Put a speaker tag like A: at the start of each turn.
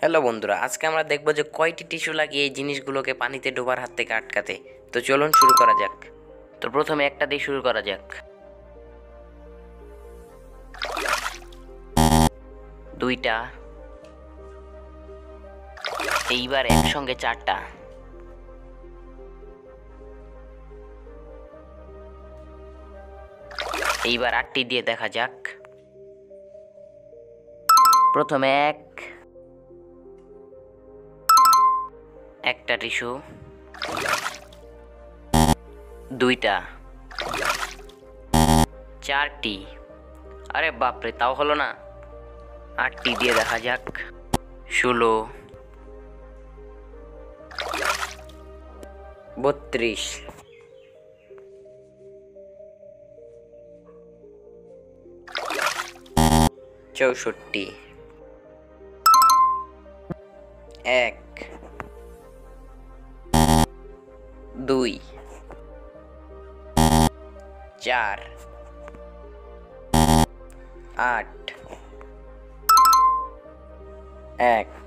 A: Hello বন্ধুরা, আজকে আমরা দেখব যে কয়টি টিস্যু লাগিয়ে এই জিনিসগুলোকে পানিতে ডোবার হাত থেকে আটকাতে। তো চলুন শুরু করা যাক। তো প্রথমে একটা দিয়ে শুরু করা যাক। দুইটা, এইবার একসঙ্গে চারটা, এইবার আটটি দিয়ে দেখা যাক। প্রথমে একটা টিস্যু, দুইটা, চারটি, আরে বাপরে, তাও হলো না। আটটি দিয়ে দেখা যাক। 16, 32, 64, 1, 2, 4, 8, 1।